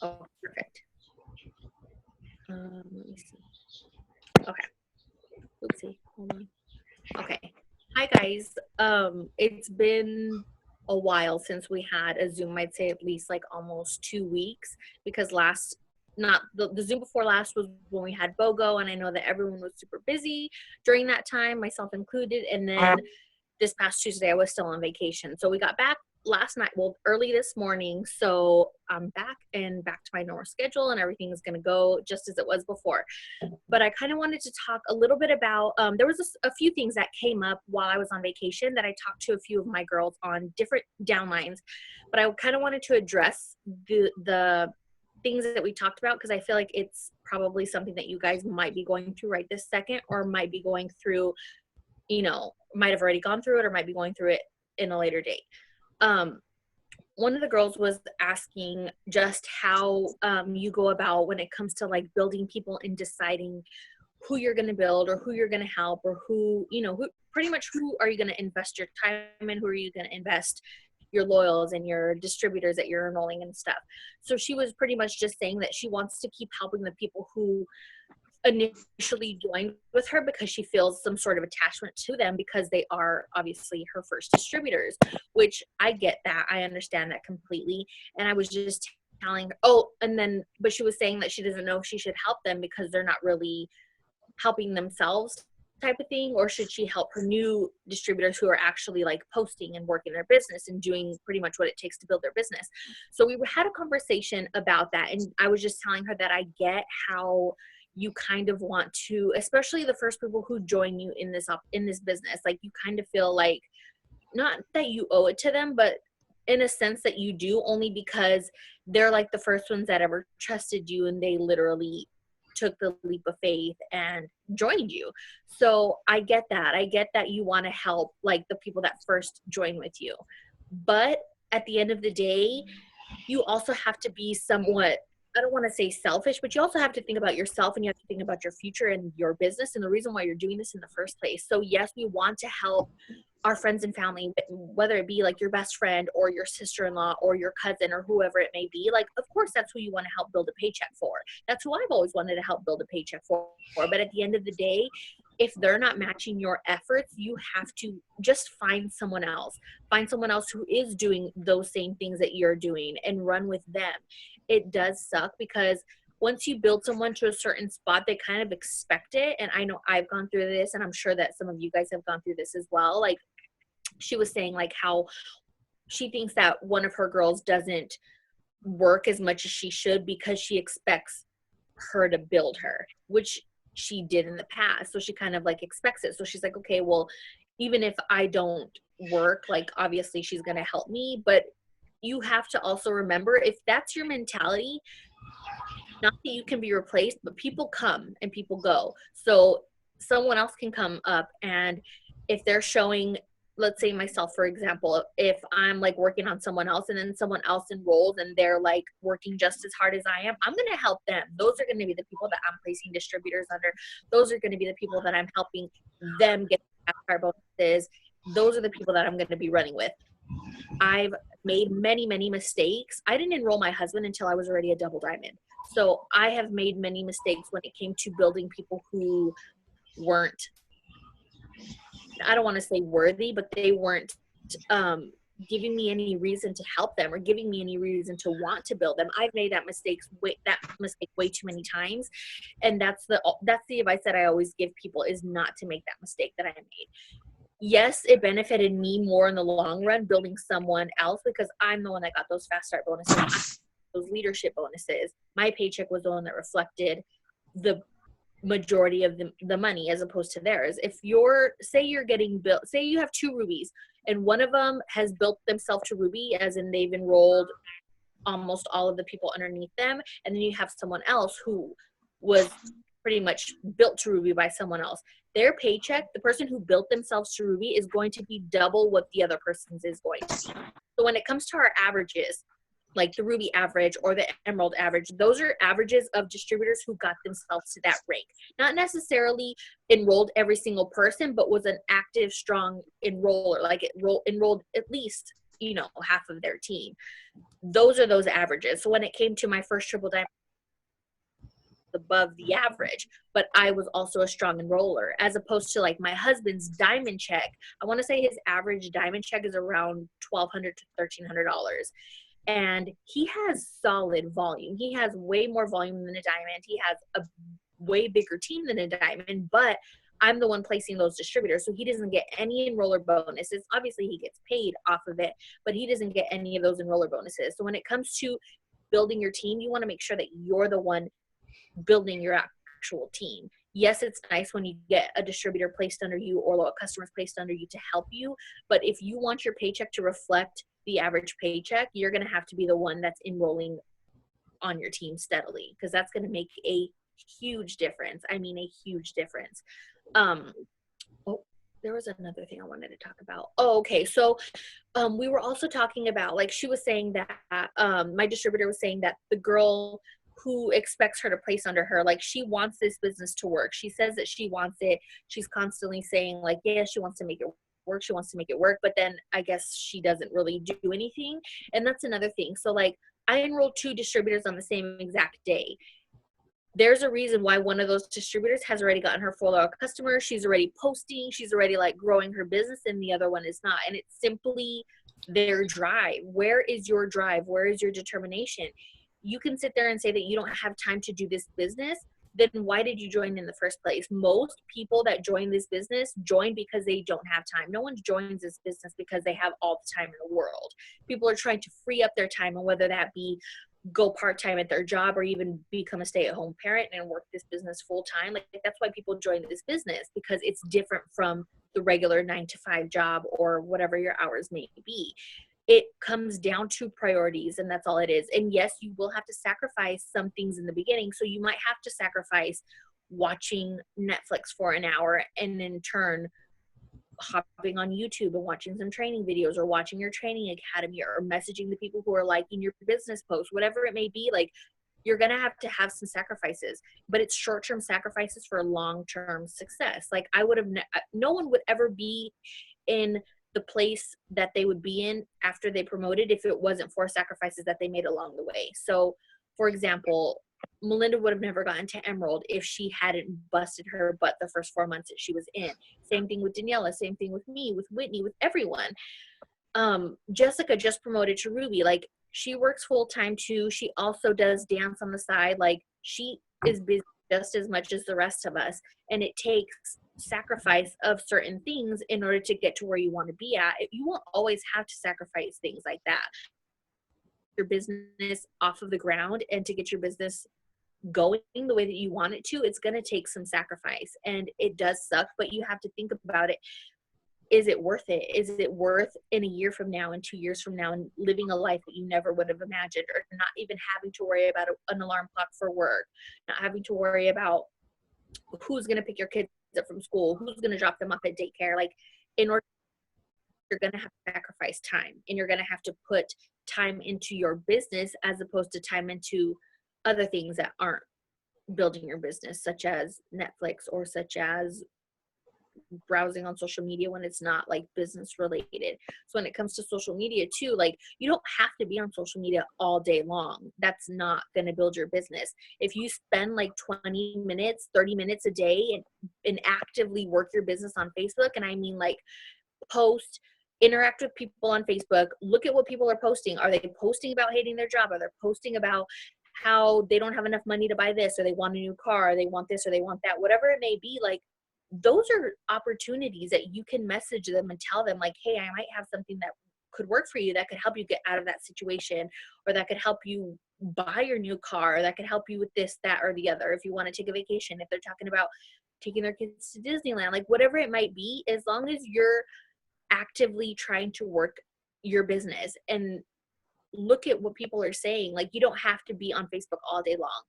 Oh, perfect. Let me see. Okay. Oopsie. Hold on. Okay. Hi guys. It's been a while since we had a Zoom. I'd say at least like almost 2 weeks because last not the Zoom before last was when we had BOGO, and I know that everyone was super busy during that time, myself included. And then this past Tuesday, I was still on vacation. So we got back last night, well, early this morning. So I'm back and back to my normal schedule, and everything is going to go just as it was before. But I kind of wanted to talk a little bit about, there was a few things that came up while I was on vacation that I talked to a few of my girls on different downlines. But I kind of wanted to address the things that we talked about, because I feel like it's probably something that you guys might be going through right this second, or might be going through, might have already gone through it, or might be going through it in a later date. One of the girls was asking just how you go about when it comes to like building people and deciding who you're going to build or who you're going to help, or who pretty much who are you going to invest your time in, who are you going to invest your loyals and your distributors that you're enrolling and stuff. So she was pretty much just saying that she wants to keep helping the people who initially joined with her because she feels some sort of attachment to them because they are obviously her first distributors, which I get that. I understand that completely. And I was just telling her, but she was saying that she doesn't know if she should help them because they're not really helping themselves type of thing, or should she help her new distributors who are actually like posting and working their business and doing pretty much what it takes to build their business. So we had a conversation about that, and I was just telling her that I get how you kind of want to, especially the first people who join you in this business, like you kind of feel like not that you owe it to them, but in a sense that you do, only because they're like the first ones that ever trusted you, and they literally took the leap of faith and joined you. So I get that you want to help like the people that first join with you, but at the end of the day, you also have to be somewhat, I don't want to say selfish, but you also have to think about yourself, and you have to think about your future and your business and the reason why you're doing this in the first place. So yes, we want to help our friends and family, whether it be like your best friend or your sister-in-law or your cousin or whoever it may be. Like, of course, that's who you want to help build a paycheck for. That's who I've always wanted to help build a paycheck for. But at the end of the day, if they're not matching your efforts, you have to just find someone else. Find someone else who is doing those same things that you're doing and run with them. It does suck because once you build someone to a certain spot, they kind of expect it. And I know I've gone through this, and I'm sure that some of you guys have gone through this as well. Like, she was saying like how she thinks that one of her girls doesn't work as much as she should because she expects her to build her, which she did in the past. So she kind of like expects it. So she's like, okay, well, even if I don't work, like obviously she's going to help me. But you have to also remember, if that's your mentality, not that you can be replaced, but people come and people go. So someone else can come up, and if they're showing, let's say myself, for example, if I'm like working on someone else and then someone else enrolls and they're like working just as hard as I am, I'm going to help them. Those are going to be the people that I'm placing distributors under. Those are going to be the people that I'm helping them get our bonuses. Those are the people that I'm going to be running with. I've made many, many mistakes. I didn't enroll my husband until I was already a double diamond. So I have made many mistakes when it came to building people who weren't, I don't want to say worthy, but they weren't giving me any reason to help them or giving me any reason to want to build them. I've made that mistake way too many times. And that's the advice that I always give people, is not to make that mistake that I made. Yes, it benefited me more in the long run building someone else, because I'm the one that got those fast start bonuses, those leadership bonuses. My paycheck was the one that reflected the majority of the money as opposed to theirs. If say you have 2 rubies and one of them has built themselves to ruby, as in they've enrolled almost all of the people underneath them, and then you have someone else who was pretty much built to ruby by someone else, their paycheck, the person who built themselves to ruby, is going to be double what the other person's is going to be. So when it comes to our averages, like the ruby average or the emerald average, those are averages of distributors who got themselves to that rank. Not necessarily enrolled every single person, but was an active, strong enroller, like enrolled at least you know, half of their team. Those are those averages. So when it came to my first triple diamond, above the average, but I was also a strong enroller, as opposed to like my husband's diamond check. I want to say his average diamond check is around $1,200 to $1,300. And he has solid volume. He has way more volume than a diamond. He has a way bigger team than a diamond, but I'm the one placing those distributors. So he doesn't get any enroller bonuses. Obviously he gets paid off of it, but he doesn't get any of those enroller bonuses. So when it comes to building your team, you want to make sure that you're the one building your actual team. Yes, it's nice when you get a distributor placed under you or a customer placed under you to help you, but if you want your paycheck to reflect the average paycheck, you're going to have to be the one that's enrolling on your team steadily, because that's going to make a huge difference. I mean, a huge difference. Oh, there was another thing I wanted to talk about. Oh, okay. So we were also talking about, like, she was saying that my distributor was saying that the girl who expects her to place under her, like, she wants this business to work. She says that she wants it. She's constantly saying, like, yeah, she wants to make it work. She wants to make it work. But then I guess she doesn't really do anything. And that's another thing. So, like, I enrolled 2 distributors on the same exact day. There's a reason why one of those distributors has already gotten her $4 customer. She's already posting. She's already, like, growing her business, and the other one is not. And it's simply their drive. Where is your drive? Where is your determination? You can sit there and say that you don't have time to do this business. Then why did you join in the first place? Most people that join this business join because they don't have time. No one joins this business because they have all the time in the world. People are trying to free up their time, and whether that be go part-time at their job or even become a stay-at-home parent and work this business full-time. Like, that's why people join this business, because it's different from the regular 9-to-5 job or whatever your hours may be. It comes down to priorities, and that's all it is. And yes, you will have to sacrifice some things in the beginning. So you might have to sacrifice watching Netflix for an hour, and in turn hopping on YouTube and watching some training videos, or watching your training academy, or messaging the people who are liking your business posts, whatever it may be. Like, you're going to have some sacrifices, but it's short-term sacrifices for long-term success. Like, no one would ever be in the place that they would be in after they promoted if it wasn't for sacrifices that they made along the way. So, for example, Melinda would have never gotten to Emerald if she hadn't busted her butt the first 4 months that she was in. Same thing with Daniela, same thing with me, with Whitney, with everyone. Jessica just promoted to Ruby. Like, she works full time too. She also does dance on the side. Like, she is busy just as much as the rest of us. And it takes sacrifice of certain things in order to get to where you want to be at. You won't always have to sacrifice things like that. Your business off of the ground and to get your business going the way that you want it to, it's going to take some sacrifice, and it does suck, but you have to think about it. Is it worth it? Is it worth in a year from now and 2 years from now and living a life that you never would have imagined, or not even having to worry about an alarm clock for work, not having to worry about who's going to pick your kids up from school, who's going to drop them off at daycare? Like, in order, you're going to have to sacrifice time, and you're going to have to put time into your business as opposed to time into other things that aren't building your business, such as Netflix, or such as browsing on social media when it's not like business related. So when it comes to social media too, like, you don't have to be on social media all day long. That's not going to build your business. If you spend like 20 minutes, 30 minutes a day and actively work your business on Facebook, and I mean, like, post, interact with people on Facebook, look at what people are posting. Are they posting about hating their job? Are they posting about how they don't have enough money to buy this, or they want a new car, or they want this, or they want that, whatever it may be? Like, those are opportunities that you can message them and tell them, like, hey, I might have something that could work for you, that could help you get out of that situation, or that could help you buy your new car, or that could help you with this, that, or the other. If you want to take a vacation, if they're talking about taking their kids to Disneyland, like, whatever it might be, as long as you're actively trying to work your business and look at what people are saying. Like, you don't have to be on Facebook all day long.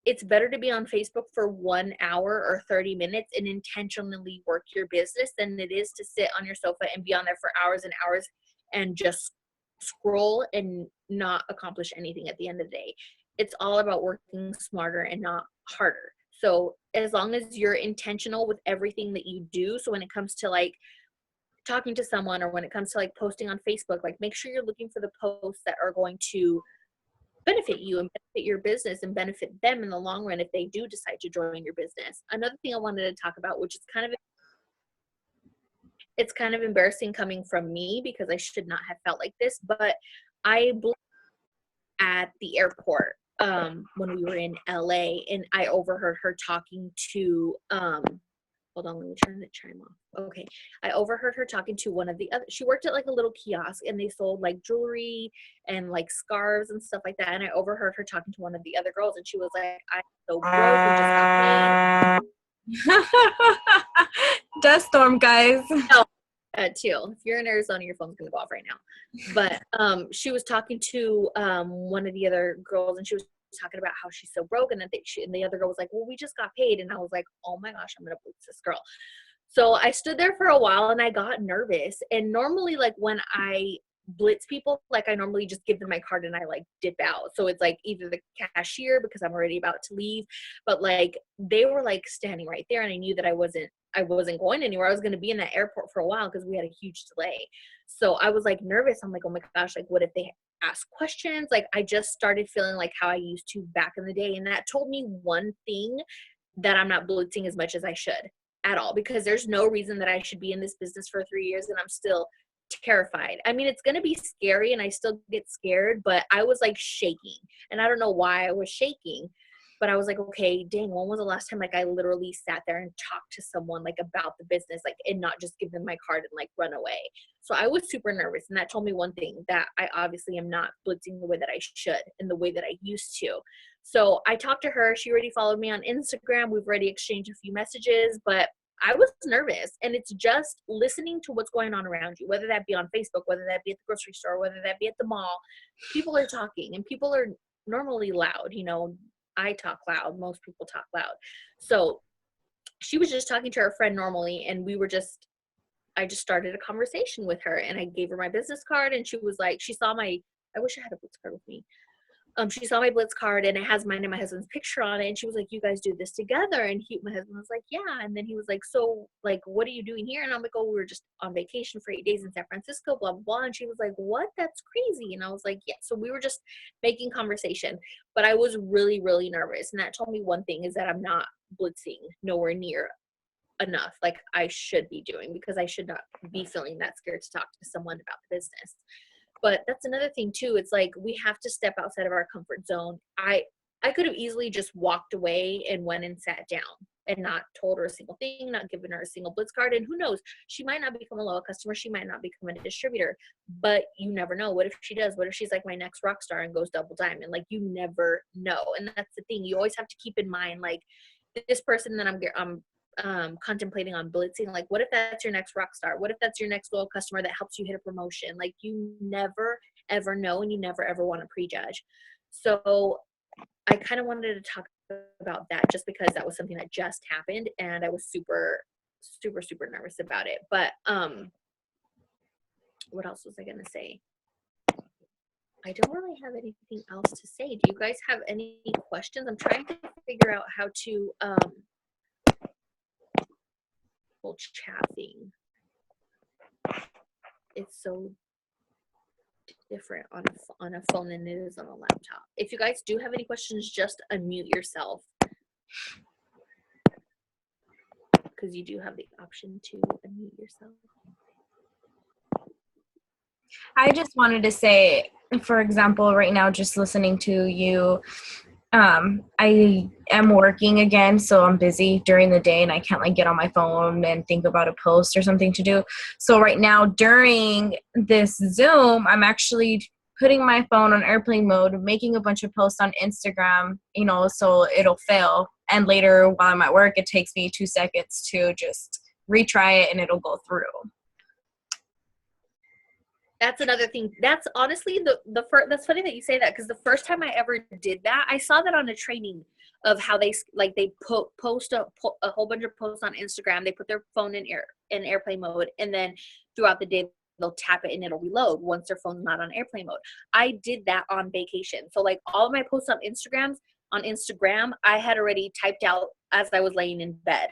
It's better to be on Facebook for 1 hour or 30 minutes and intentionally work your business than it is to sit on your sofa and be on there for hours and hours and just scroll and not accomplish anything at the end of the day. It's all about working smarter and not harder. So as long as you're intentional with everything that you do, so when it comes to like talking to someone, or when it comes to like posting on Facebook, like make sure you're looking for the posts that are going to benefit you and benefit your business and benefit them in the long run if they do decide to join your business. Another thing I wanted to talk about, which is it's kind of embarrassing coming from me because I should not have felt like this, but I at the airport when we were in LA, and I overheard her talking to hold on, let me turn the chime off. Okay. I overheard her talking to one of the other, she worked at like a little kiosk and they sold like jewelry and like scarves and stuff like that. And I overheard her talking to one of the other girls and she was like, I'm so broke, we just got paid. Dust storm, guys. No, too. If you're in Arizona, your phone's gonna go off right now. But she was talking to one of the other girls and she was talking about how she's so broke, and that and the other girl was like, well, we just got paid. And I was like, oh my gosh, I'm gonna blitz this girl. So I stood there for a while and I got nervous. And normally, like when I blitz people, like I normally just give them my card and I like dip out. So it's like either the cashier because I'm already about to leave, but like they were like standing right there and I knew that I wasn't going anywhere. I was going to be in that airport for a while because we had a huge delay. So I was like nervous. I'm like, oh my gosh, like what if they ask questions? Like I just started feeling like how I used to back in the day. And that told me one thing, that I'm not blitzing as much as I should at all, because there's no reason that I should be in this business for 3 years and I'm still terrified. I mean, it's going to be scary and I still get scared, but I was like shaking and I don't know why I was shaking, but I was like, okay, dang, when was the last time like I literally sat there and talked to someone like about the business, like, and not just give them my card and like run away. So I was super nervous, and that told me one thing, that I obviously am not blitzing the way that I should and the way that I used to. So I talked to her. She already followed me on Instagram. We've already exchanged a few messages, but I was nervous, and it's just listening to what's going on around you, whether that be on Facebook, whether that be at the grocery store, whether that be at the mall. People are talking, and people are normally loud. You know, I talk loud. Most people talk loud. So she was just talking to her friend normally, and I just started a conversation with her, and I gave her my business card, and she was like, she saw my, I wish I had a business card with me. She saw my Blitz card and it has mine and my husband's picture on it. And she was like, you guys do this together? And my husband was like, yeah. And then he was like, so like, what are you doing here? And I'm like, oh, we were just on vacation for 8 days in San Francisco, blah, blah, blah. And she was like, what? That's crazy. And I was like, yeah. So we were just making conversation, but I was really, really nervous. And that told me one thing, is that I'm not blitzing nowhere near enough like I should be doing, because I should not be feeling that scared to talk to someone about the business. But that's another thing too. It's like we have to step outside of our comfort zone. I could have easily just walked away and went and sat down and not told her a single thing, not given her a single Blitz card. And who knows, she might not become a loyal customer. She might not become a distributor, but you never know. What if she does? What if she's like my next rock star and goes double diamond? Like, you never know. And that's the thing. You always have to keep in mind, like, this person that I'm contemplating on blitzing, like what if that's your next rock star? What if that's your next loyal customer that helps you hit a promotion? Like, you never ever know, and you never ever want to prejudge. So I kind of wanted to talk about that just because that was something that just happened and I was super nervous about it. But what else was I gonna say? I don't really have anything else to say. Do you guys have any questions? I'm trying to figure out how to whole chat thing. It's so different on a phone than it is on a laptop. If you guys do have any questions, just unmute yourself, because you do have the option to unmute yourself. I just wanted to say, for example, right now, just listening to you, I am working again, so I'm busy during the day and I can't like get on my phone and think about a post or something to do. So right now during this Zoom, I'm actually putting my phone on airplane mode, making a bunch of posts on Instagram, you know, so it'll fail. And later while I'm at work, it takes me 2 seconds to just retry it and it'll go through. That's another thing. That's honestly the first. That's funny that you say that, because the first time I ever did that, I saw that on a training of how they post a whole bunch of posts on Instagram. They put their phone in airplane mode, and then throughout the day they'll tap it and it'll reload once their phone's not on airplane mode. I did that on vacation. So like all of my posts on Instagram, I had already typed out as I was laying in bed.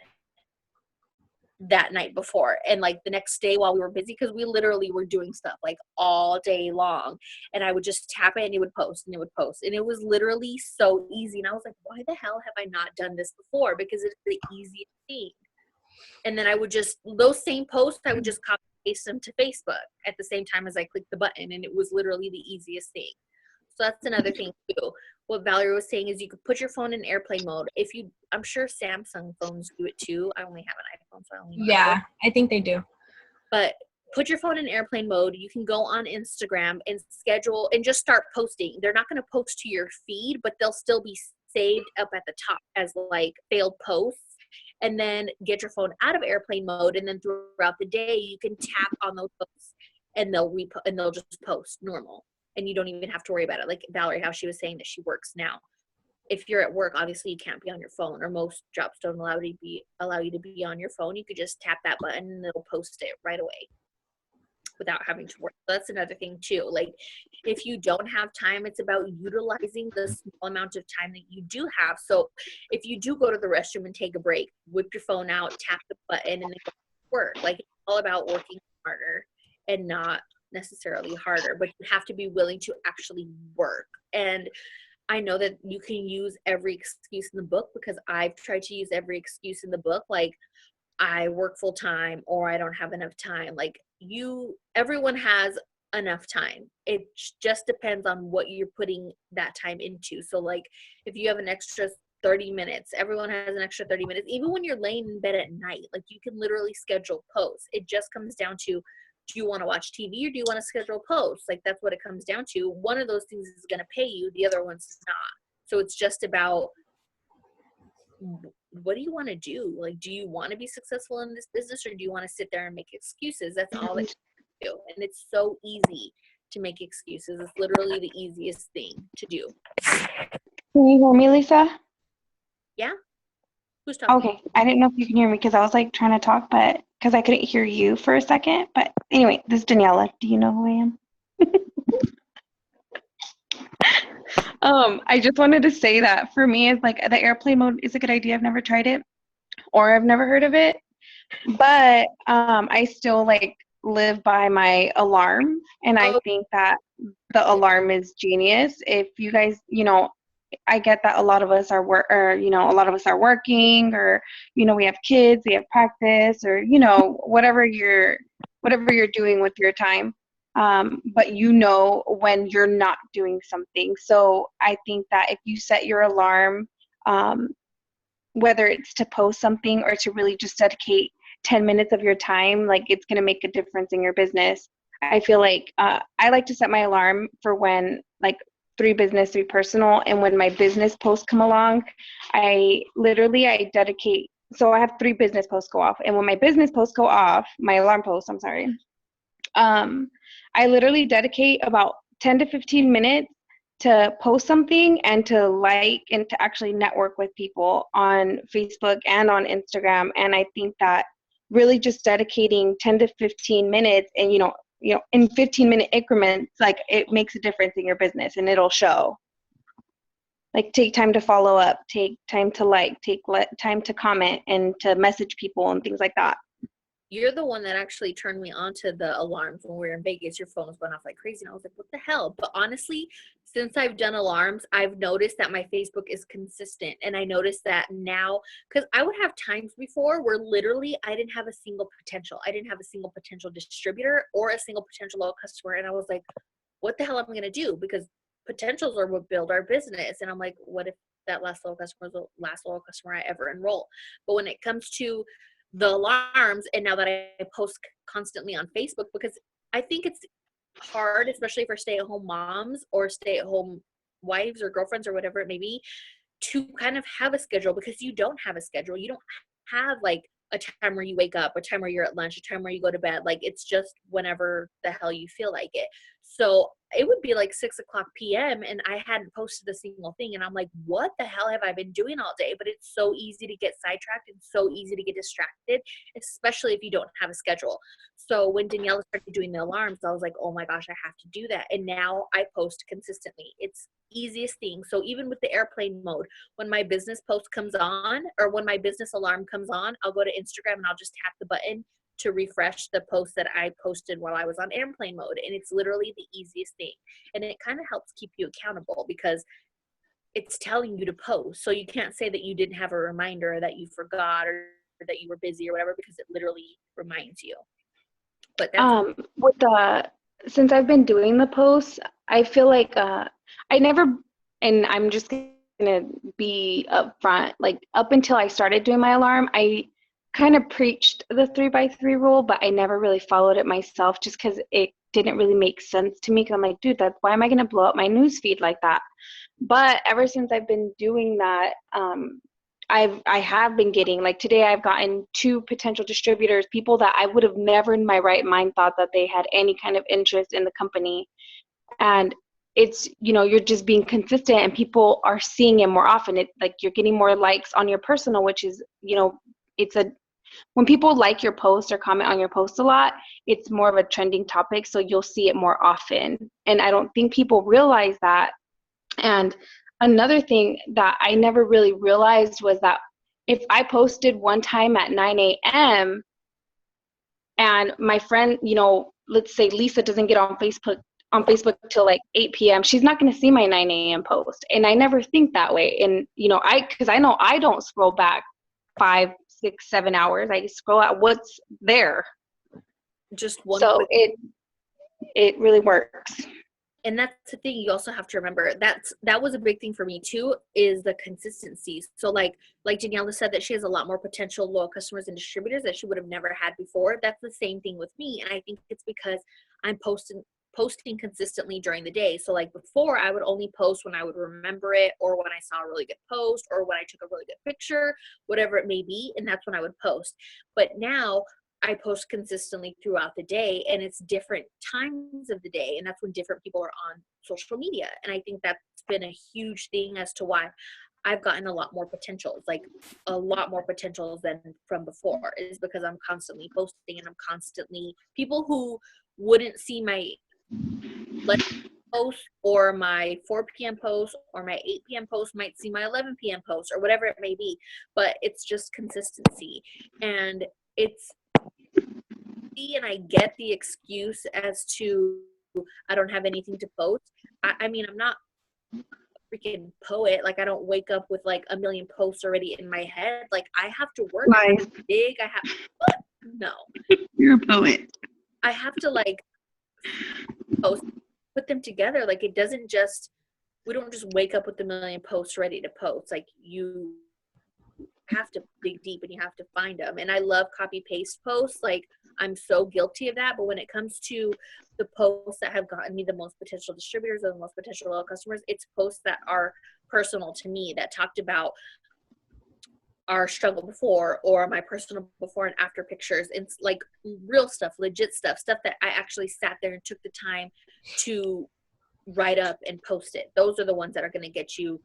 that night before, and like the next day while we were busy, because we literally were doing stuff like all day long, and I would just tap it and it would post and it would post, and it was literally so easy, and I was like, why the hell have I not done this before? Because it's the easiest thing. And then I would just, those same posts, I would just copy and paste them to Facebook at the same time as I clicked the button, and it was literally the easiest thing. So that's another thing too. What Valerie was saying is you could put your phone in airplane mode. If you, I'm sure Samsung phones do it too. I only have an iPhone, so I only know. Yeah, I think they do. But put your phone in airplane mode. You can go on Instagram and schedule and just start posting. They're not going to post to your feed, but they'll still be saved up at the top as like failed posts. And then get your phone out of airplane mode, and then throughout the day you can tap on those posts and they'll just post normal, and you don't even have to worry about it. Like Valerie, how she was saying that she works now. If you're at work, obviously you can't be on your phone, or most jobs don't allow you to be on your phone. You could just tap that button and it'll post it right away without having to work. So that's another thing too. Like if you don't have time, it's about utilizing the small amount of time that you do have. So if you do go to the restroom and take a break, whip your phone out, tap the button, and then go to work. Like it's all about working smarter and not necessarily harder, but you have to be willing to actually work. And I know that you can use every excuse in the book, because I've tried to use every excuse in the book. Like I work full time, or I don't have enough time. Like everyone has enough time. It just depends on what you're putting that time into. So like if you have an extra 30 minutes, everyone has an extra 30 minutes. Even when you're laying in bed at night, like you can literally schedule posts. It just comes down to, do you want to watch TV or do you want to schedule posts? Like that's what it comes down to. One of those things is going to pay you, the other one's not. So it's just about, what do you want to do? Like, do you want to be successful in this business, or do you want to sit there and make excuses? That's all that you do. And it's so easy to make excuses. It's literally the easiest thing to do. Can you hear me, Lisa? Yeah? Who's talking? Okay, I didn't know if you can hear me because I was like trying to talk, but because I couldn't hear you for a second. But anyway, this is Daniela. Do you know who I am? I just wanted to say that for me, it's like the airplane mode is a good idea. I've never tried it, or I've never heard of it, but I still like live by my alarm, and I think that the alarm is genius. If you guys, I get that a lot of us are a lot of us are working, or we have kids, we have practice, or whatever you're doing with your time. But when you're not doing something. So I think that if you set your alarm, whether it's to post something or to really just dedicate 10 minutes of your time, like it's going to make a difference in your business. I feel like I like to set my alarm for when like 3 business, 3 personal, and when my business posts come along, I dedicate. So I have 3 business posts go off, and when my business posts go off, my alarm posts, I'm sorry, I literally dedicate about 10 to 15 minutes to post something and to like and to actually network with people on Facebook and on Instagram. And I think that really just dedicating 10 to 15 minutes and in 15-minute increments, like it makes a difference in your business, and it'll show. Like take time to follow up, take time to like, time to comment and to message people and things like that. You're the one that actually turned me on to the alarms when we were in Vegas. Your phone was going off like crazy, and I was like, what the hell? But honestly, since I've done alarms, I've noticed that my Facebook is consistent. And I noticed that now, because I would have times before where literally I didn't have a single potential. I didn't have a single potential distributor or a single potential loyal customer. And I was like, what the hell am I going to do? Because potentials are what build our business. And I'm like, what if that last loyal customer is the last loyal customer I ever enroll? But when it comes to the alarms, and now that I post constantly on Facebook, because I think it's hard, especially for stay-at-home moms or stay-at-home wives or girlfriends or whatever it may be, to kind of have a schedule, because you don't have a schedule. You don't have like a time where you wake up, a time where you're at lunch, a time where you go to bed. Like it's just whenever the hell you feel like it. So it would be like 6:00 p.m. and I hadn't posted a single thing. And I'm like, what the hell have I been doing all day? But it's so easy to get sidetracked and so easy to get distracted, especially if you don't have a schedule. So when Daniela started doing the alarms, I was like, oh my gosh, I have to do that. And now I post consistently. It's easiest thing. So even with the airplane mode, when my business post comes on or when my business alarm comes on, I'll go to Instagram and I'll just tap the button to refresh the post that I posted while I was on airplane mode. And it's literally the easiest thing. And it kind of helps keep you accountable because it's telling you to post. So you can't say that you didn't have a reminder or that you forgot or that you were busy or whatever, because it literally reminds you. But that's with the since I've been doing the posts, I feel like I never, and I'm just gonna be upfront, like up until I started doing my alarm, I kind of preached the 3x3 rule, but I never really followed it myself just because it didn't really make sense to me. Because I'm like, dude, that's why am I gonna blow up my news feed like that? But ever since I've been doing that, I have been getting, like today I've gotten 2 potential distributors, people that I would have never in my right mind thought that they had any kind of interest in the company. And it's, you're just being consistent and people are seeing it more often. It's like you're getting more likes on your personal, which is, when people like your post or comment on your post a lot, it's more of a trending topic, so you'll see it more often. And I don't think people realize that. And another thing that I never really realized was that if I posted one time at 9 a.m. and my friend, let's say Lisa doesn't get on Facebook till like 8 p.m., she's not going to see my 9 a.m. post. And I never think that way. And, because I know I don't scroll back 5, 6, 7 hours. I scroll at what's there. just one. So it really works. And that's the thing you also have to remember. That was a big thing for me too, is the consistency. So like Daniela said, that she has a lot more potential loyal customers and distributors that she would have never had before. That's the same thing with me. And I think it's because I'm posting consistently during the day. So like before, I would only post when I would remember it, or when I saw a really good post, or when I took a really good picture, whatever it may be. And that's when I would post. But now I post consistently throughout the day, and it's different times of the day. And that's when different people are on social media. And I think that's been a huge thing as to why I've gotten a lot more potentials, like a lot more potentials than from before, is because I'm constantly posting, and I'm constantly, people who wouldn't see my post or my 4 p.m. post or my 8 p.m. post might see my 11 p.m. post or whatever it may be. But it's just consistency. And I get the excuse as to I don't have anything to post. I mean, I'm not a freaking poet. Like, I don't wake up with like a million posts already in my head. Like, I have to work. Nice. I have to dig. What? No. You're a poet. I have to like post, put them together. Like, we don't just wake up with a million posts ready to post. Like, you have to dig deep and you have to find them. And I love copy paste posts. Like, I'm so guilty of that. But when it comes to the posts that have gotten me the most potential distributors or the most potential loyal customers, it's posts that are personal to me, that talked about our struggle before, or my personal before and after pictures. It's like real stuff, legit stuff that I actually sat there and took the time to write up and post it. Those are the ones that are going to get you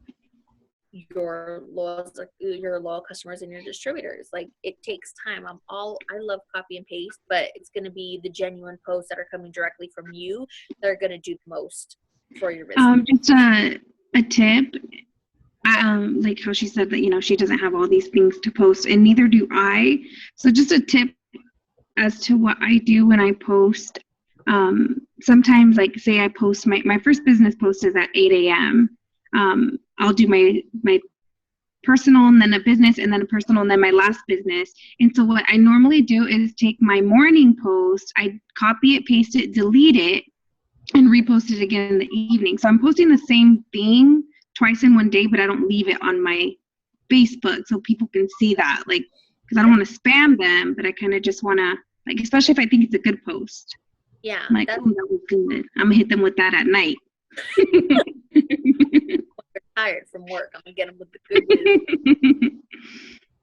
your loyal customers and your distributors. Like, it takes time. I love copy and paste, but it's going to be the genuine posts that are coming directly from you that are going to do the most for your business. Just a tip, like how she said that, she doesn't have all these things to post, and neither do I. So just a tip as to what I do when I post. Sometimes, like, say I post my first business post is at 8 a.m. I'll do my personal, and then a business, and then a personal, and then my last business. And so what I normally do is take my morning post, I copy it, paste it, delete it, and repost it again in the evening. So I'm posting the same thing twice in one day, but I don't leave it on my Facebook so people can see that, like, because I don't want to spam them, but I kind of just want to, like, especially if I think it's a good post. Yeah. I'm like, oh, that was good. I'm gonna hit them with that at night. They're tired from work. I'm gonna get them with the good news.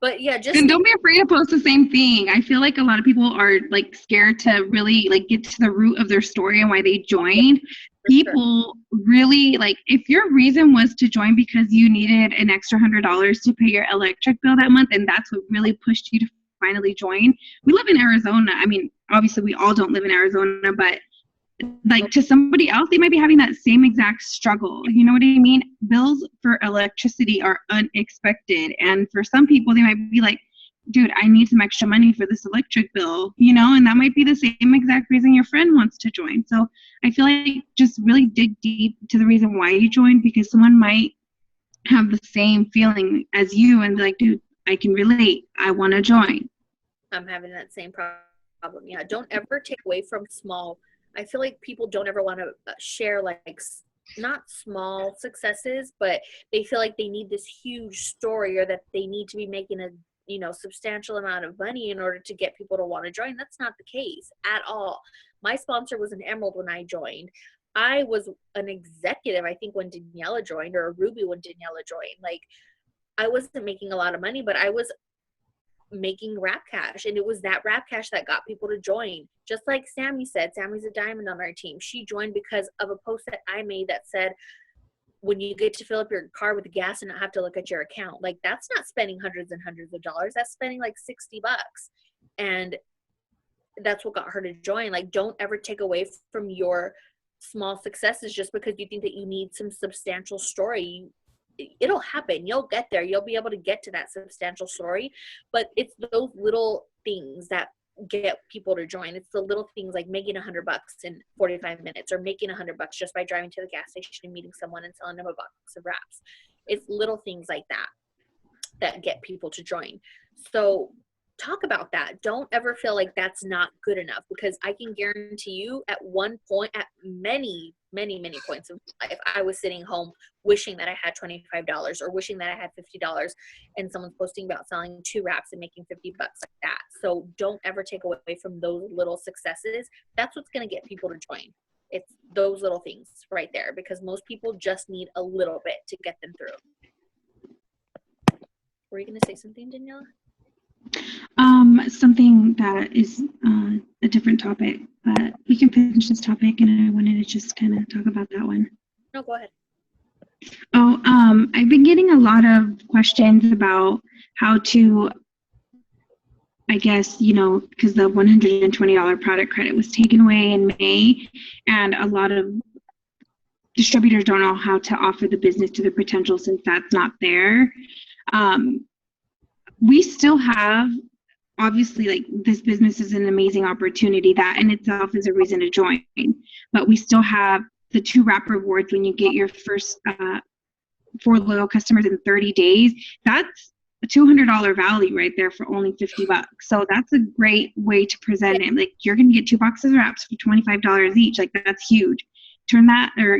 But yeah, just And don't be afraid to post the same thing. I feel like a lot of people are like scared to really like get to the root of their story and why they joined. People really like, if your reason was to join because you needed an extra $100 to pay your electric bill that month, and that's what really pushed you to finally join. We live in Arizona. I mean, obviously we all don't live in Arizona, but like to somebody else, they might be having that same exact struggle. You know what I mean? Bills for electricity are unexpected. And for some people, they might be like, dude, I need some extra money for this electric bill, you know, and that might be the same exact reason your friend wants to join. So I feel like just really dig deep to the reason why you joined, because someone might have the same feeling as you and be like, dude, I can relate. I want to join. I'm having that same problem. Yeah, don't ever take away from small. I feel like people don't ever want to share like not small successes, but they feel like they need this huge story or that they need to be making a substantial amount of money in order to get people to want to join. That's not the case at all. My sponsor was an Emerald when I joined. I was an executive, I think, when Daniela joined, or a Ruby when Daniela joined. Like, I wasn't making a lot of money, but I was making Rap Cash, and it was that Rap Cash that got people to join. Just like Sammy said, Sammy's a diamond on our team. She joined because of a post that I made that said, when you get to fill up your car with gas and not have to look at your account, like, that's not spending hundreds and hundreds of dollars. That's spending like $60. And that's what got her to join. Like, don't ever take away from your small successes just because you think that you need some substantial story. It'll happen. You'll get there. You'll be able to get to that substantial story. But it's those little things that get people to join. It's the little things like making $100 in 45 minutes, or making $100 just by driving to the gas station and meeting someone and selling them a box of wraps. It's little things like that that get people to join. So talk about that. Don't ever feel like that's not good enough, because I can guarantee you at one point, at many points of life, I was sitting home wishing that I had $25 or wishing that I had $50, and someone's posting about selling 2 wraps and making $50 like that. So don't ever take away from those little successes. That's what's going to get people to join. It's those little things right there, because most people just need a little bit to get them through. Were you going to say something, Daniela? Something that is a different topic, but we can finish this topic, and I wanted to just kind of talk about that one. No, go ahead. Oh, I've been getting a lot of questions about how to, I guess, because the $120 product credit was taken away in May, and a lot of distributors don't know how to offer the business to their potential since that's not there. We still have, obviously, like, this business is an amazing opportunity. That in itself is a reason to join. But we still have the 2 wrap rewards when you get your first 4 loyal customers in 30 days. That's a $200 value right there for only $50. So that's a great way to present it. Like, you're going to get 2 boxes of wraps for $25 each. Like, that's huge. Turn that, or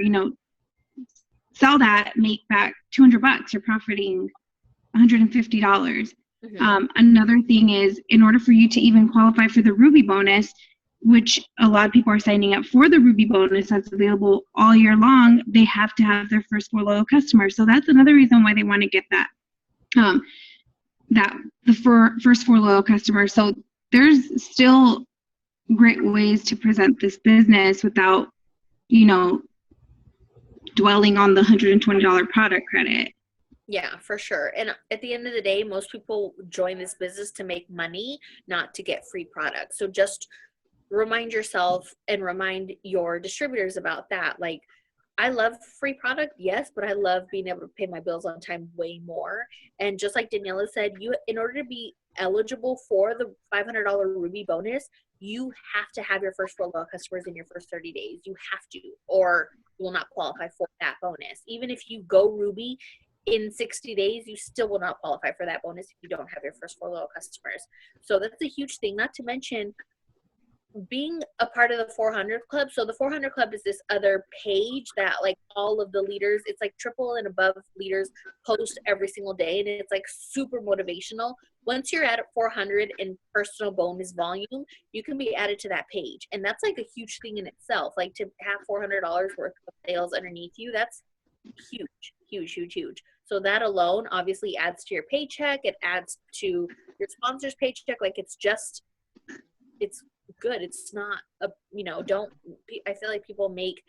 sell that, make back $200. You're profiting $150. Another thing is, in order for you to even qualify for the Ruby bonus, which a lot of people are signing up for the Ruby bonus that's available all year long, they have to have their first 4 loyal customers. So that's another reason why they want to get that, first 4 loyal customers. So there's still great ways to present this business without, dwelling on the $120 product credit. Yeah, for sure. And at the end of the day, most people join this business to make money, not to get free products. So just remind yourself and remind your distributors about that. Like, I love free product, yes, but I love being able to pay my bills on time way more. And just like Daniela said, in order to be eligible for the $500 Ruby bonus, you have to have your first 4 loyal customers in your first 30 days. You have to, or you will not qualify for that bonus. Even if you go Ruby in 60 days, you still will not qualify for that bonus if you don't have your first 4 loyal customers. So that's a huge thing, not to mention being a part of the 400 Club. So the 400 Club is this other page that, like, all of the leaders, it's like triple and above leaders post every single day, and it's like super motivational. Once you're at 400 in personal bonus volume, you can be added to that page, and that's like a huge thing in itself. Like, to have $400 worth of sales underneath you, that's huge. huge, huge, huge. So that alone obviously adds to your paycheck. It adds to your sponsor's paycheck. Like it's good. It's not a, I feel like people make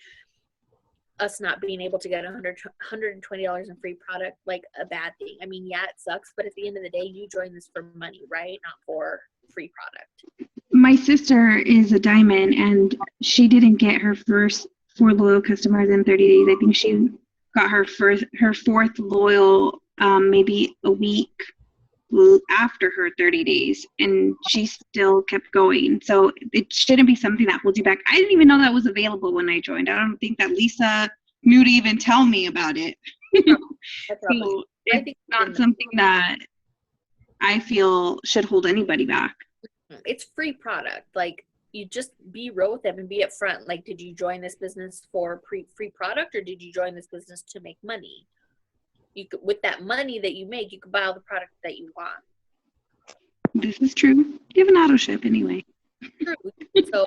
us not being able to get $120 in free product like a bad thing. I mean, yeah, it sucks, but at the end of the day, you join this for money, right? Not for free product. My sister is a diamond, and she didn't get her first 4 loyal customers in 30 days. I think she got her fourth loyal maybe a week after her 30 days, and she still kept going. So it shouldn't be something that holds you back. I didn't even know that was available when I joined. I don't think that Lisa knew to even tell me about it. So it's not something that I feel should hold anybody back. It's free product. Like, you just be real with them and be upfront. Like, did you join this business for free product, or did you join this business to make money? You could, with that money that you make, you could buy all the product that you want. This is true. You have an auto ship anyway. True. So,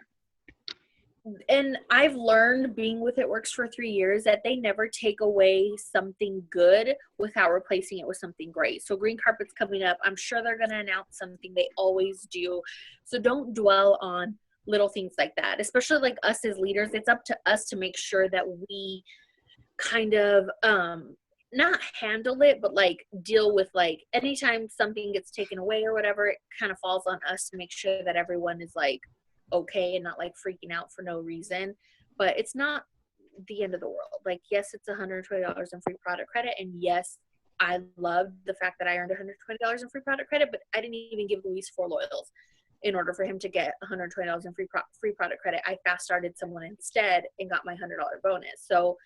and I've learned, being with It Works for 3 years, that they never take away something good without replacing it with something great. So green carpet's coming up. I'm sure they're going to announce something. They always do. So don't dwell on little things like that, especially like us as leaders. It's up to us to make sure that we kind of not handle it, but like deal with, like, anytime something gets taken away or whatever, it kind of falls on us to make sure that everyone is like okay and not like freaking out for no reason. But it's not the end of the world. Like, yes, it's $120 in free product credit, and yes, I loved the fact that I earned $120 in free product credit, but I didn't even give Luis 4 loyals in order for him to get $120 in free product credit. I fast started someone instead and got my $100 bonus. So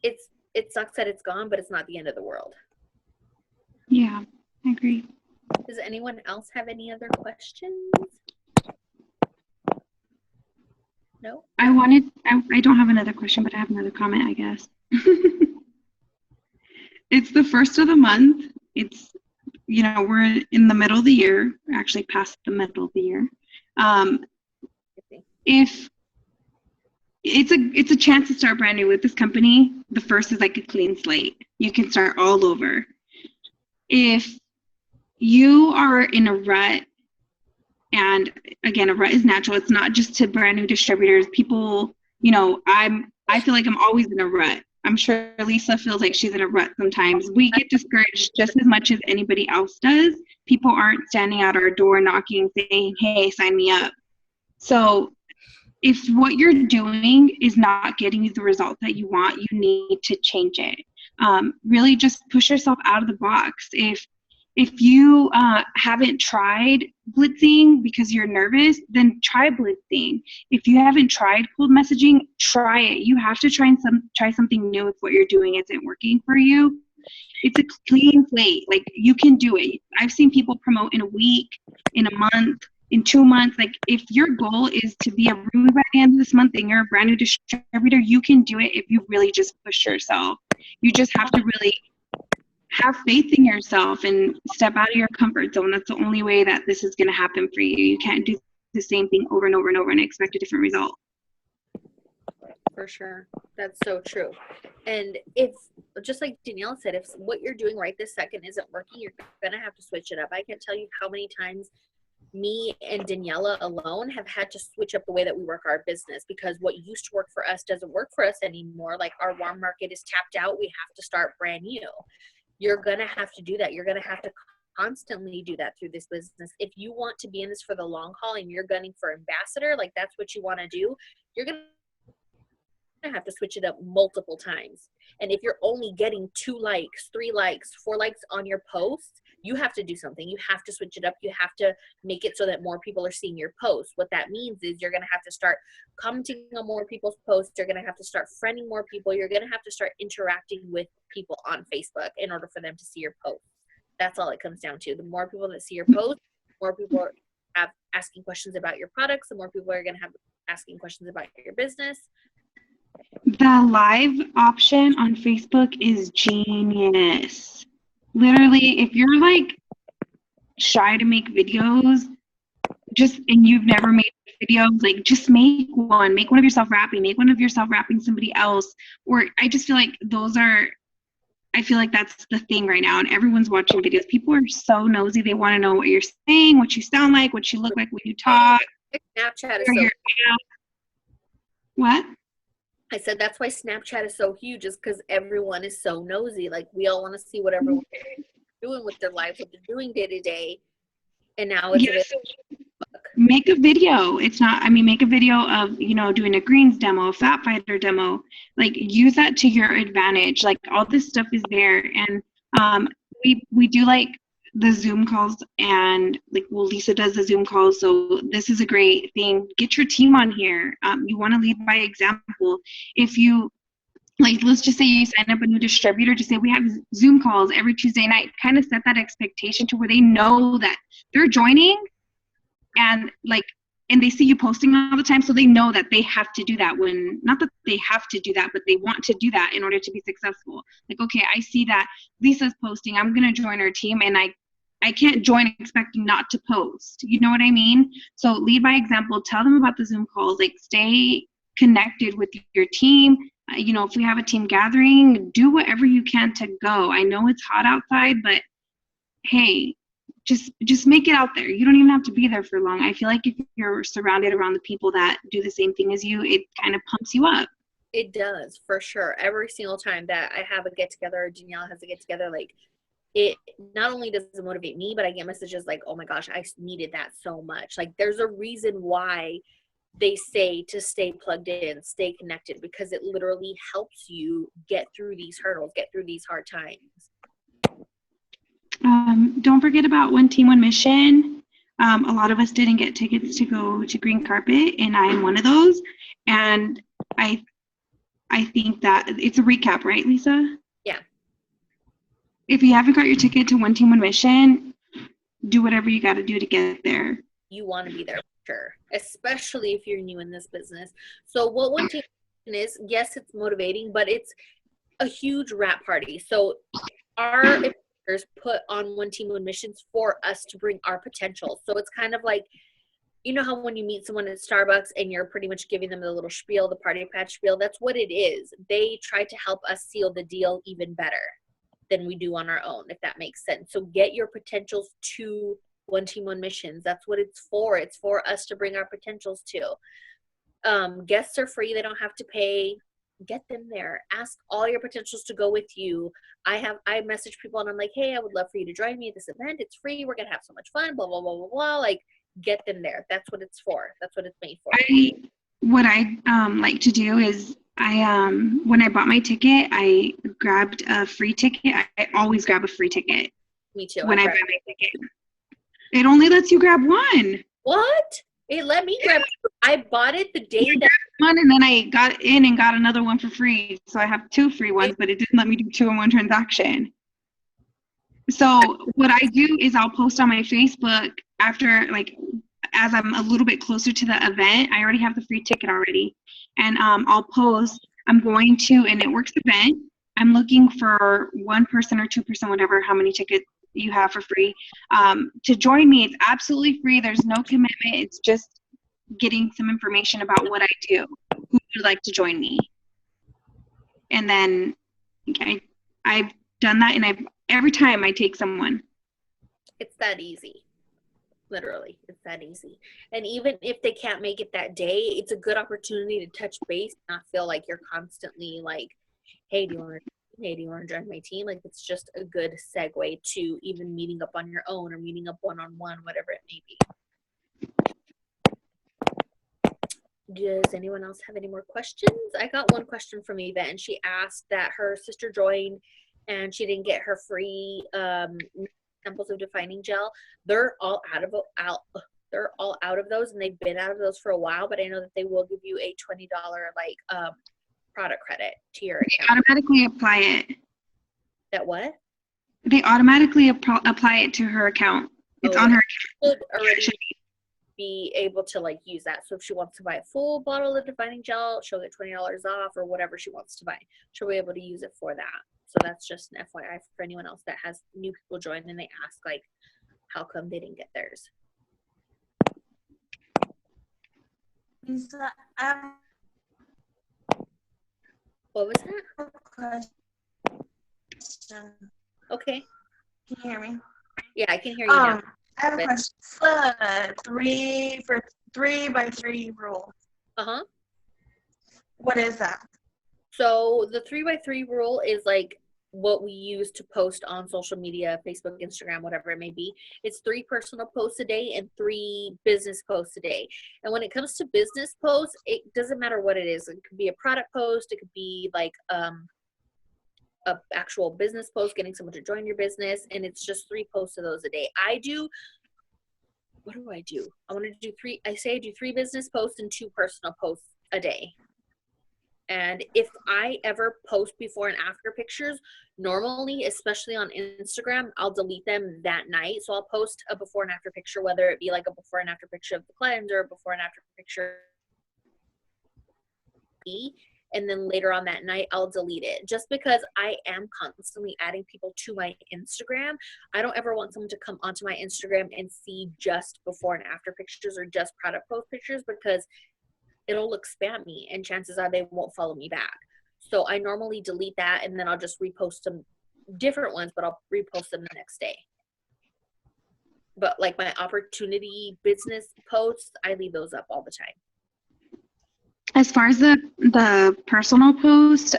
it sucks that it's gone, but it's not the end of the world. Yeah, I agree. Does anyone else have any other questions? No? I don't have another question, but I have another comment, I guess. It's the first of the month. It's, we're in the middle of the year, actually past the middle of the year. If it's a chance to start brand new with this company, the first is like a clean slate. You can start all over. If you are in a rut, and again, a rut is natural. It's not just to brand new distributors. People, I feel like I'm always in a rut. I'm sure Lisa feels like she's in a rut sometimes. We get discouraged just as much as anybody else does. People aren't standing at our door knocking, saying, hey, sign me up. So if what you're doing is not getting you the result that you want, you need to change it. Really just push yourself out of the box. If you haven't tried blitzing because you're nervous, then try blitzing. If you haven't tried cold messaging, try it. You have to try something new if what you're doing isn't working for you. It's a clean slate. Like, you can do it. I've seen people promote in a week, in a month, in 2 months. Like, if your goal is to be a roomie by the end of this month and you're a brand new distributor, you can do it if you really just push yourself. You just have to really have faith in yourself and step out of your comfort zone. That's the only way that this is going to happen for you. You can't do the same thing over and over and over and expect a different result. For sure. That's so true. And if, just like Danielle said, if what you're doing right this second isn't working, you're going to have to switch it up. I can't tell you how many times me and Daniela alone have had to switch up the way that we work our business, because what used to work for us doesn't work for us anymore. Like, our warm market is tapped out. We have to start brand new. You're going to have to do that. You're going to have to constantly do that through this business. If you want to be in this for the long haul and you're gunning for ambassador, like that's what you want to do, you're going to have to switch it up multiple times. And if you're only getting 2 likes, 3 likes, 4 likes on your posts, you have to do something. You have to switch it up. You have to make it so that more people are seeing your posts. What that means is you're going to have to start commenting on more people's posts. You're going to have to start friending more people. You're going to have to start interacting with people on Facebook in order for them to see your posts. That's all it comes down to. The more people that see your posts, the more people have asking questions about your products, the more people are going to have asking questions about your business. The live option on Facebook is genius. Literally, if you're like shy to make videos, and you've never made a videos, like just make one of yourself rapping, make one of yourself rapping somebody else. Or I just feel like I feel like that's the thing right now, and everyone's watching videos. People are so nosy. They want to know what you're saying, what you sound like, what you look like when you talk. Snapchat is where so you're at. What? I said that's why Snapchat is so huge, is because everyone is so nosy. Like, we all want to see what everyone's doing with their lives, what they're doing day to day. And now it's Yes. Make a video. Make a video of, doing a greens demo, a fat fighter demo. Like, use that to your advantage. Like, all this stuff is there. And we do like the Zoom calls, and Lisa does the Zoom calls. So this is a great thing. Get your team on here. You want to lead by example. If you, let's just say you sign up a new distributor, just say we have Zoom calls every Tuesday night. Kind of set that expectation to where they know that they're joining, and they see you posting all the time, so they know that they have to do that. Not that they have to do that, but they want to do that in order to be successful. Like, okay, I see that Lisa's posting, I'm going to join her team, and I can't join expecting not to post. You know what I mean? So lead by example. Tell them about the Zoom calls. Stay connected with your team. If we have a team gathering, do whatever you can to go. I know it's hot outside, but hey, just make it out there. You don't even have to be there for long. I feel like if you're surrounded around the people that do the same thing as you, it kind of pumps you up. It does, for sure. Every single time that I have a get together, or Danielle has a get together, it not only does it motivate me, but I get messages like, oh my gosh, I needed that so much. There's a reason why they say to stay plugged in, stay connected, because it literally helps you get through these hurdles, get through these hard times. Don't forget about One Team, One Mission. A lot of us didn't get tickets to go to Green Carpet, and I am one of those. And I think that it's a recap, right, Lisa? Yeah. If you haven't got your ticket to One Team, One Mission, do whatever you got to do to get there. You want to be there, for sure, especially if you're new in this business. So what One Team is, yes, it's motivating, but it's a huge rap party. So our put on One Team, One Missions for us to bring our potential. So it's kind of like, how when you meet someone at Starbucks and you're pretty much giving them the little spiel, the party patch spiel, that's what it is. They try to help us seal the deal even better than we do on our own, if that makes sense. So get your potentials to One Team, One Missions. That's what it's for. It's for us to bring our potentials to. Guests are free. They don't have to pay. Get them there. Ask all your potentials to go with you. I message people and I'm like, hey, I would love for you to join me at this event. It's free. We're going to have so much fun, blah, blah, blah, blah, blah. Get them there. That's what it's for. That's what it's made for. What I like to do is when I bought my ticket, I grabbed a free ticket. I always grab a free ticket. Me too. When I buy my ticket. It only lets you grab one. What? It let me grab two. I bought it the day that one, and then I got in and got another one for free. So I have two free ones, but it didn't let me do two in one transaction. So what I do is I'll post on my Facebook after, as I'm a little bit closer to the event. I already have the free ticket already. And I'll post, I'm going to an It Works event. I'm looking for 1 person or 2%, whatever, how many tickets you have for free, to join me. It's absolutely free. There's no commitment. It's just getting some information about what I do. Who would like to join me? And then I've done that, and every time I take someone. It's that easy. Literally, it's that easy. And even if they can't make it that day, it's a good opportunity to touch base, not feel like you're constantly like, hey, do you want to join my team? It's just a good segue to even meeting up on your own or meeting up one-on-one, whatever it may be. Does anyone else have any more questions? I got one question from Eva, and she asked that her sister joined and she didn't get her free samples of defining gel. They're all out of those, and they've been out of those for a while, but I know that they will give you a $20 product credit to your account. They automatically apply it. That what? They automatically apply it to her account. It's on her account. Should already be able to use that. So if she wants to buy a full bottle of defining gel, she'll get $20 off, or whatever she wants to buy. She'll be able to use it for that. So that's just an FYI for anyone else that has new people join and they ask how come they didn't get theirs. Lisa, I have What was that? a question. Okay. Can you hear me? Yeah, I can hear you now. I have a but- question. It's the 3x3 rule. Uh-huh. What is that? So the 3x3 rule is like what we use to post on social media, Facebook, Instagram, whatever it may be. It's 3 personal posts a day and 3 business posts a day. And when it comes to business posts, it doesn't matter what it is. It could be a product post. It could be like a actual business post, getting someone to join your business. And it's just 3 posts of those a day. What do? I want to do 3. I say I do 3 business posts and 2 personal posts a day. And if I ever post before and after pictures, normally, especially on Instagram, I'll delete them that night. So I'll post a before and after picture, whether it be like a before and after picture of the cleanser, or before and after picture. And then later on that night, I'll delete it. Just because I am constantly adding people to my Instagram, I don't ever want someone to come onto my Instagram and see just before and after pictures or just product post pictures, because it'll look spammy and chances are they won't follow me back. So I normally delete that and then I'll just repost some different ones, but I'll repost them the next day. But like my opportunity business posts, I leave those up all the time. As far as the personal post,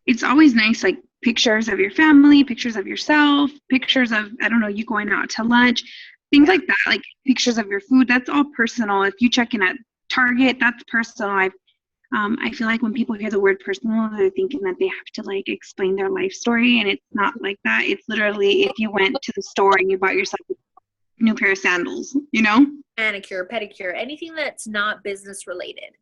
it's always nice, like pictures of your family, pictures of yourself, pictures of, I don't know, you going out to lunch, things like that, like pictures of your food. That's all personal. If you check in at Target, that's personal. I feel like when people hear the word personal, they're thinking that they have to like explain their life story, and it's not like that. It's literally if you went to the store and you bought yourself a new pair of sandals, you know? Manicure, pedicure, anything that's not business related.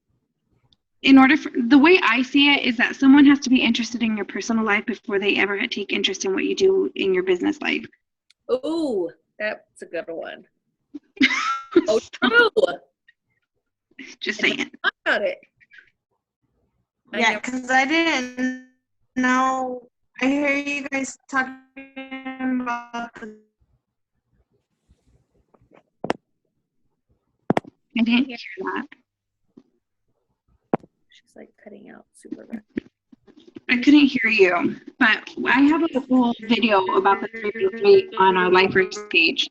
In order for the way I see it is that someone has to be interested in your personal life before they ever take interest in what you do in your business life. Ooh, that's a good one. Oh, true. Just saying. I got it. Yeah, because I didn't know. I hear you guys talking about the I didn't hear that. She's like cutting out super bad. I couldn't hear you, but I have a whole video about the 3x3 on our Lifers page.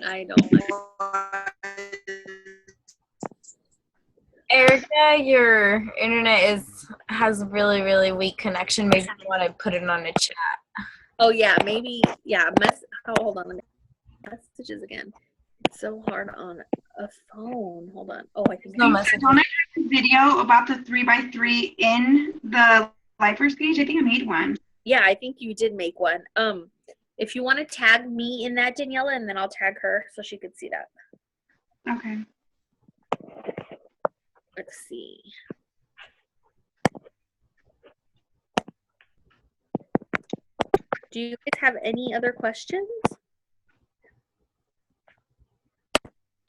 I know. Erica, your internet has really, really weak connection. Maybe you want to put it on a chat. Oh yeah, maybe. Yeah. Hold on. Let me messages again. It's so hard on a phone. Hold on. Oh, I think No message. Don't I have a video about the 3x3 in the Lifers page? I think I made one. Yeah, I think you did make one. If you want to tag me in that, Daniela, and then I'll tag her so she could see that. Okay. Let's see. Do you guys have any other questions?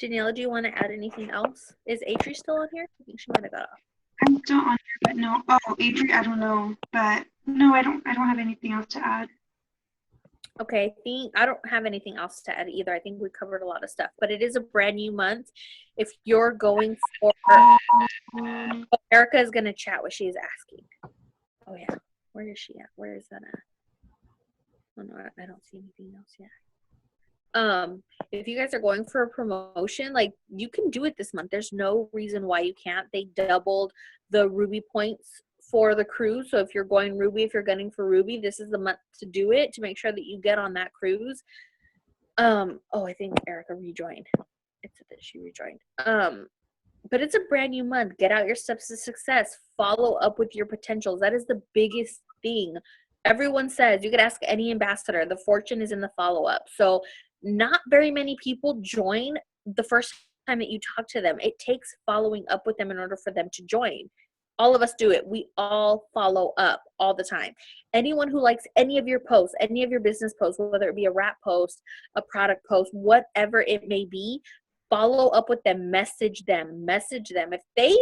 Daniela, do you want to add anything else? Is Atri still on here? I think she might have got off. I'm still on here, but no. Oh, Adri, I don't know, but no, I don't have anything else to add. Okay, I don't have anything else to add either. I think we covered a lot of stuff, but it is a brand new month. If you're going for, Erica is going to chat what she is asking. Oh yeah, where is she at? Where is that at? Oh no, I don't see anything else yet. If you guys are going for a promotion, like you can do it this month. There's no reason why you can't. They doubled the Ruby points for the cruise. So if you're going Ruby, if you're gunning for Ruby, this is the month to do it, to make sure that you get on that cruise. Oh, I think Erica rejoined. It said that she rejoined. But it's a brand new month. Get out your steps to success. Follow up with your potentials. That is the biggest thing. Everyone says, you could ask any ambassador, the fortune is in the follow-up. So not very many people join the first time that you talk to them. It takes following up with them in order for them to join. All of us do it. We all follow up all the time. Anyone who likes any of your posts, any of your business posts, whether it be a wrap post, a product post, whatever it may be, follow up with them, message them. If they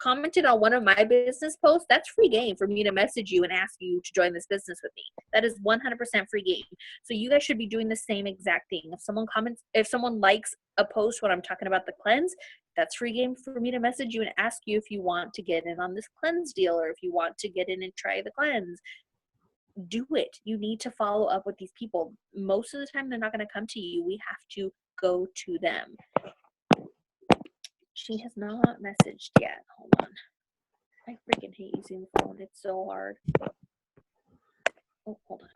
commented on one of my business posts, that's free game for me to message you and ask you to join this business with me. That is 100% free game. So you guys should be doing the same exact thing. If someone comments, if someone likes a post when I'm talking about the cleanse, that's free game for me to message you and ask you if you want to get in on this cleanse deal or if you want to get in and try the cleanse. Do it. You need to follow up with these people. Most of the time, they're not going to come to you. We have to go to them. She has not messaged yet. Hold on. I freaking hate using the phone. It's so hard. Oh, hold on.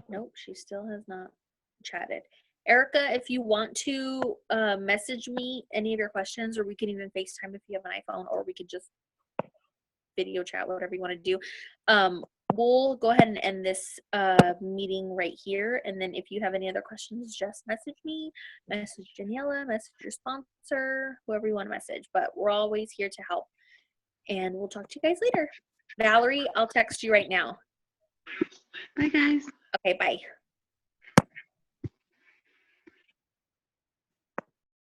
Nope, she still has not chatted. Erica, if you want to message me any of your questions, or we can even FaceTime if you have an iPhone, or we could just video chat, whatever you want to do. We'll go ahead and end this meeting right here. And then if you have any other questions, just message me, message Daniela, message your sponsor, whoever you want to message. But we're always here to help. And we'll talk to you guys later. Valerie, I'll text you right now. Bye, guys. Okay, bye.